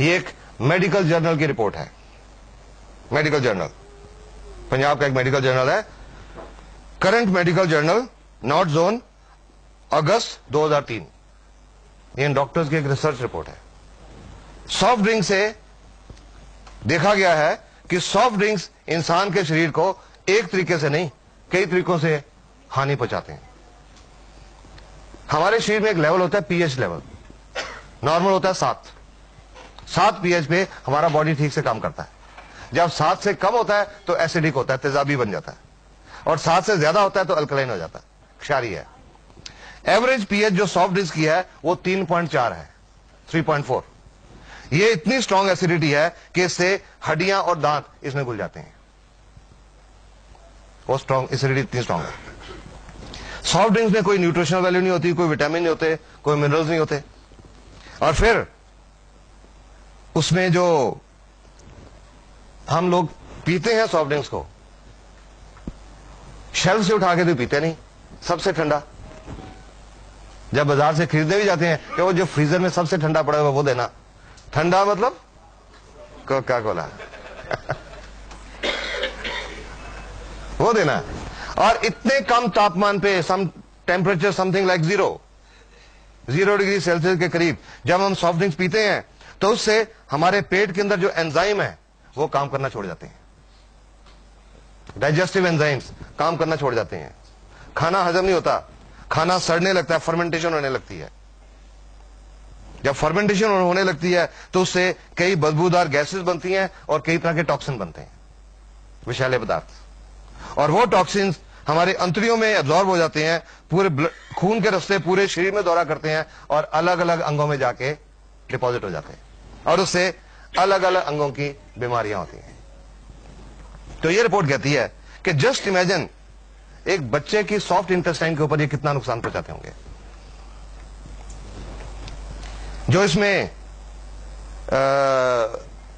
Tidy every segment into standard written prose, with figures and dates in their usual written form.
ये एक medical journal की रिपोर्ट है, मेडिकल जर्नल, पंजाब का एक मेडिकल जर्नल है, current medical journal, north zone, अगस्त 2003। ये डॉक्टर्स की एक रिसर्च रिपोर्ट है। सॉफ्ट ड्रिंक से देखा गया है कि सॉफ्ट ड्रिंक्स इंसान के शरीर को एक तरीके से नहीं, कई तरीकों से हानि पहुंचाते हैं। हमारे शरीर में एक लेवल होता है पीएच लेवल, नॉर्मल होता है 7 पीएच पे हमारा बॉडी ठीक से काम करता है। जब 7 से कम होता है तो एसिडिक होता है, तेजाबी बन जाता है, और 7 से ज्यादा होता है तो अल्कलाइन हो जाता है, क्षारीय है। एवरेज पीएच जो सॉफ्ट ड्रिंक्स की है वो 3.4 है, 3.4। ये इतनी स्ट्रॉन्ग एसिडिटी है कि इससे हड्डियां और दांत इसमें घुल जाते हैं। वो स्ट्रॉन्ग एसिडिटी इतनी स्ट्रॉन्ग है। सॉफ्ट ड्रिंक्स में कोई न्यूट्रिशनल वैल्यू नहीं होती, कोई विटामिन नहीं होते, कोई मिनरल्स नहीं होते, और फिर उसमें जो हम लोग पीते हैं सॉफ्ट ड्रिंक्स को, शेल्फ से उठा के तो पीते नहीं, सबसे ठंडा। जब बाजार से खरीदने भी जाते हैं कि वो जो फ्रीजर में सबसे ठंडा पड़ा हुआ वो देना। ठंडा मतलब कोका कोला वो देना। और इतने कम तापमान पे, some temperature something like 0 degree Celsius के करीब जब हम सॉफ्ट ड्रिंक्स पीते हैं तो उससे हमारे पेट के अंदर जो एंजाइम है वो काम करना छोड़ जाते हैं। डाइजेस्टिव एंजाइम्स काम करना छोड़ जाते हैं, खाना हजम नहीं होता, खाना सड़ने लगता है, फर्मेंटेशन होने लगती है। जब फर्मेंटेशन होने लगती है तो उससे कई बदबूदार गैसेस बनती हैं और कई तरह के टॉक्सिन बनते हैं, विषैले पदार्थ, और वो टॉक्सिन्स हमारे अंतड़ियों में एब्जॉर्ब हो जाते हैं, पूरे खून के रास्ते पूरे शरीर में दौरा करते हैं और अलग अलग अंगों में जाके डिपॉजिट हो जाते हैं, और उससे अलग अलग अंगों की बीमारियां होती हैं। तो ये रिपोर्ट कहती है कि जस्ट इमेजिन एक बच्चे की सॉफ्ट इंटेस्टाइन के ऊपर ये कितना नुकसान पहुंचाते होंगे। जो इसमें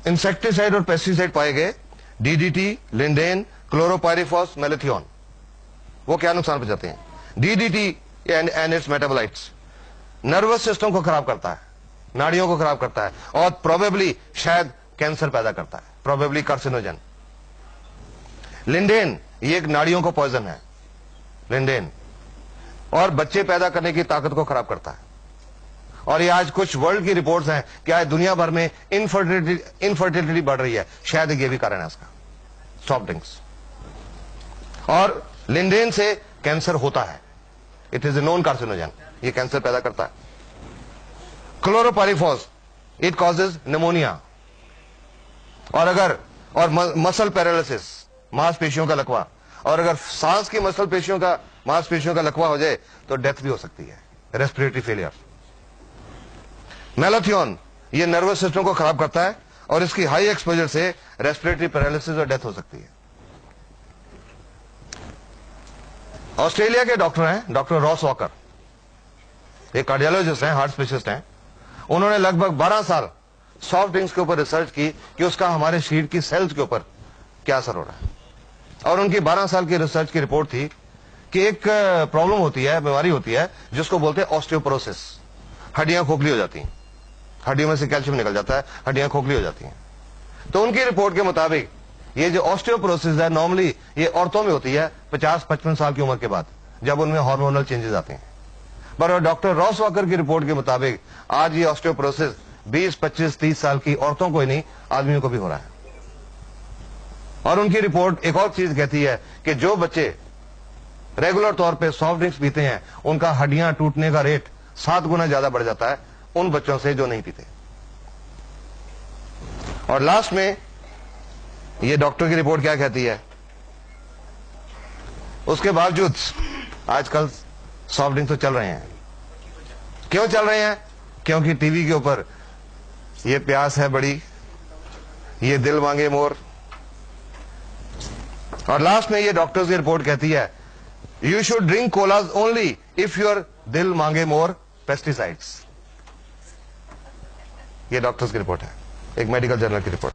इंसेक्टिसाइड और पेस्टिसाइड पाए गए, डीडीटी, लिंडेन, क्लोरोपाइरिफॉस, मेलेथियोन, वो क्या नुकसान पहुंचाते हैं। DDT and it's metabolites nervous system को खराब करता है, नाड़ियों को खराब करता है, और प्रोबेबली शायद कैंसर पैदा करता है, प्रोबेबली कार्सिनोजन। लिंडेन ये एक नाड़ियों को पॉइजन है, लिंडेन, और बच्चे पैदा करने की ताकत को खराब करता है। और ये आज कुछ वर्ल्ड की रिपोर्ट्स हैं कि आज दुनिया भर में इनफर्टिलिटी बढ़ रही है, शायद ये भी कारण है इसका, सॉफ्ट ड्रिंक्स। और लिंडेन से कैंसर होता है, it is a known carcinogen, ये कैंसर पैदा करता है। क्लोरोपाइरिफॉस इट कॉजेज निमोनिया, और मसल पैरालिसिस, मांसपेशियों का लकवा, और अगर सांस की मांसपेशियों का लकवा हो जाए तो डेथ भी हो सकती है, रेस्पिरेटरी फेलियर। मेलेथियोन ये नर्वस सिस्टम को खराब करता है और इसकी हाई एक्सपोजर से रेस्पिरेटरी पैरालिसिस और डेथ हो सकती है। ऑस्ट्रेलिया के डॉक्टर हैं, डॉक्टर रॉस वॉकर, एक कार्डियोलॉजिस्ट हैं, हार्ट स्पेशलिस्ट हैं। उन्होंने लगभग 12 साल सॉफ्ट ड्रिंक्स के ऊपर रिसर्च की कि उसका हमारे शरीर की सेल्स के ऊपर क्या असर हो रहा है। और उनकी 12 साल की रिसर्च की रिपोर्ट थी कि एक प्रॉब्लम होती है, बीमारी होती है, जिसको बोलते हैं ऑस्टियोपोरोसिस। हड्डियां खोखली हो जाती हैं, हड्डियों में से कैल्शियम निकल जाता है, हड्डियां खोखली हो जाती हैं। तो उनकी रिपोर्ट के मुताबिक ये जो ऑस्टियोपोरोसिस है, नॉर्मली ये औरतों में होती है 50-55 साल की उम्र के बाद, जब उनमें हार्मोनल चेंजेस आते हैं। पर डॉक्टर रॉस वॉकर की रिपोर्ट के मुताबिक आज ये ऑस्टियोपोरोसिस 20, 25, 30 साल की औरतों को ही नहीं, आदमियों को भी हो रहा है। और उनकी रिपोर्ट एक और चीज कहती है कि जो बच्चे रेगुलर तौर पे सॉफ्ट ड्रिंक्स पीते हैं उनका हड्डियां टूटने का रेट 7 गुना ज्यादा बढ़ जाता है उन बच्चों से जो नहीं पीते। और लास्ट में ये डॉक्टर की रिपोर्ट क्या कहती है, उसके बावजूद आजकल सॉफ्ट ड्रिंक्स तो चल रहे हैं। क्यों चल रहे हैं? क्योंकि टीवी के ऊपर ये प्यास है बड़ी, ये दिल मांगे मोर। और लास्ट में ये डॉक्टर्स की रिपोर्ट कहती है you should drink collage only if your दिल मांगे मोर पेस्टिसाइड्स। ये डॉक्टर्स की रिपोर्ट है, एक मेडिकल जर्नल की रिपोर्ट।